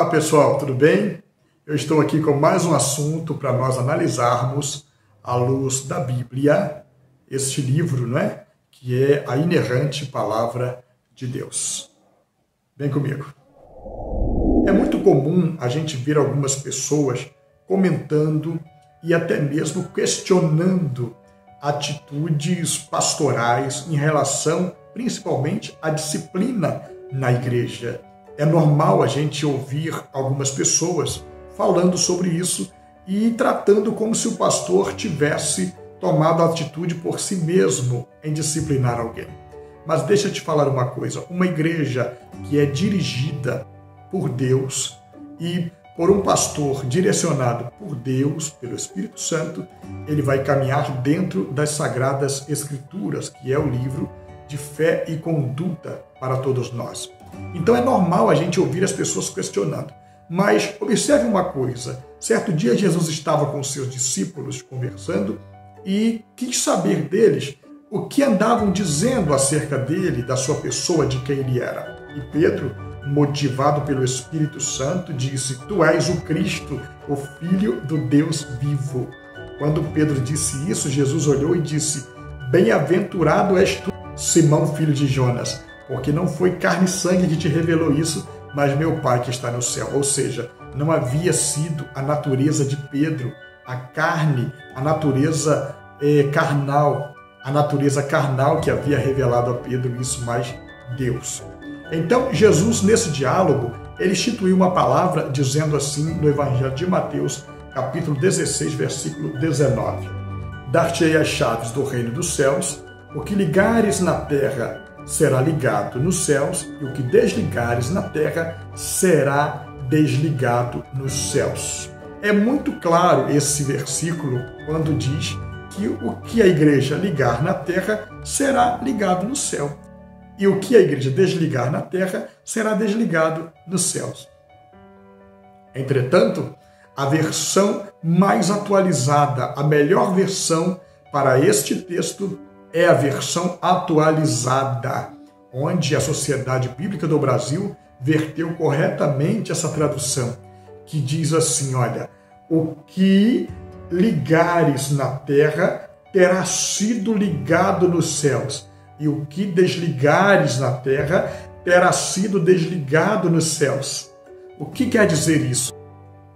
Olá pessoal, tudo bem? Eu estou aqui com mais um assunto para nós analisarmos à luz da Bíblia, este livro, não é? Que é a inerrante palavra de Deus. Vem comigo. É muito comum a gente ver algumas pessoas comentando e até mesmo questionando atitudes pastorais em relação principalmente à disciplina na igreja. É normal a gente ouvir algumas pessoas falando sobre isso e tratando como se o pastor tivesse tomado atitude por si mesmo em disciplinar alguém. Mas deixa eu te falar uma coisa, uma igreja que é dirigida por Deus e por um pastor direcionado por Deus, pelo Espírito Santo, ele vai caminhar dentro das Sagradas Escrituras, que é o livro de fé e conduta para todos nós. Então é normal a gente ouvir as pessoas questionando. Mas observe uma coisa, certo dia Jesus estava com seus discípulos conversando e quis saber deles o que andavam dizendo acerca dele, da sua pessoa, de quem ele era. E Pedro, motivado pelo Espírito Santo, disse: "Tu és o Cristo, o Filho do Deus vivo." Quando Pedro disse isso, Jesus olhou e disse: "Bem-aventurado és tu, Simão, filho de Jonas, porque não foi carne e sangue que te revelou isso, mas meu Pai que está no céu." Ou seja, não havia sido a natureza de Pedro, a carne, a natureza carnal que havia revelado a Pedro isso, mas Deus. Então, Jesus, nesse diálogo, ele instituiu uma palavra dizendo assim no Evangelho de Mateus, capítulo 16, versículo 19. "Dar-te-ei as chaves do reino dos céus, o que ligares na terra será ligado nos céus, e o que desligares na terra será desligado nos céus." É muito claro esse versículo quando diz que o que a igreja ligar na terra será ligado no céu. E o que a igreja desligar na terra será desligado nos céus. Entretanto, a versão mais atualizada, a melhor versão para este texto é a versão atualizada, onde a Sociedade Bíblica do Brasil verteu corretamente essa tradução, que diz assim, olha, "O que ligares na terra terá sido ligado nos céus, e o que desligares na terra terá sido desligado nos céus." O que quer dizer isso?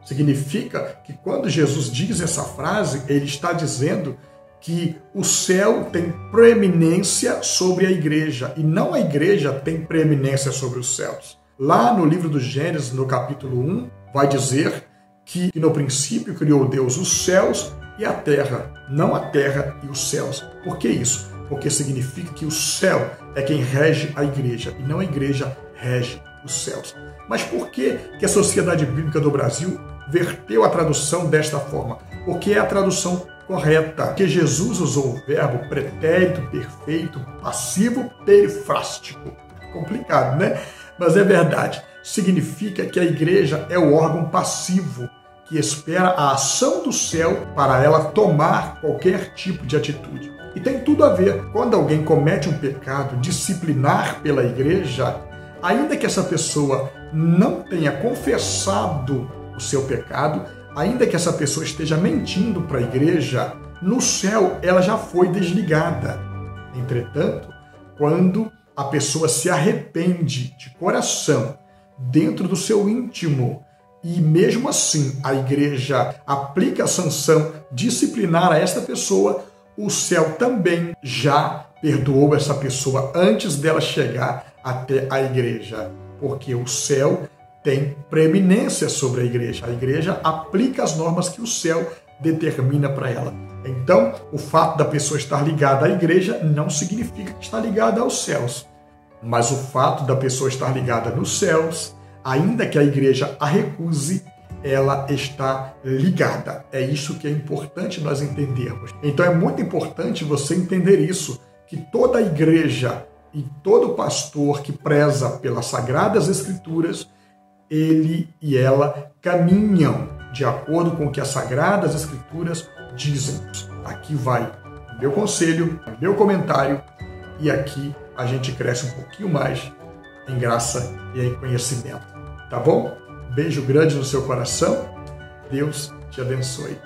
Significa que quando Jesus diz essa frase, ele está dizendo que o céu tem preeminência sobre a igreja, e não a igreja tem preeminência sobre os céus. Lá no livro do Gênesis, no capítulo 1, vai dizer que no princípio criou Deus os céus e a terra, não a terra e os céus. Por que isso? Porque significa que o céu é quem rege a igreja, e não a igreja rege os céus. Mas por que a Sociedade Bíblica do Brasil verteu a tradução desta forma? Porque é a tradução correta, porque Jesus usou o verbo pretérito, perfeito, passivo, perifrástico. Complicado, né? Mas é verdade. Significa que a igreja é o órgão passivo que espera a ação do céu para ela tomar qualquer tipo de atitude. E tem tudo a ver. Quando alguém comete um pecado disciplinar pela igreja, ainda que essa pessoa não tenha confessado o seu pecado, ainda que essa pessoa esteja mentindo para a igreja, no céu ela já foi desligada. Entretanto, quando a pessoa se arrepende de coração, dentro do seu íntimo, e mesmo assim a igreja aplica a sanção disciplinar a esta pessoa, o céu também já perdoou essa pessoa antes dela chegar até a igreja, porque o céu tem preeminência sobre a igreja aplica as normas que o céu determina para ela. Então, o fato da pessoa estar ligada à igreja não significa que está ligada aos céus, mas o fato da pessoa estar ligada nos céus, ainda que a igreja a recuse, ela está ligada. É isso que é importante nós entendermos. Então é muito importante você entender isso, que toda a igreja e todo pastor que preza pelas Sagradas Escrituras, ele e ela caminham de acordo com o que as Sagradas Escrituras dizem. Aqui vai o meu conselho, o meu comentário, e aqui a gente cresce um pouquinho mais em graça e em conhecimento. Tá bom? beijo grande no seu coração. Deus te abençoe.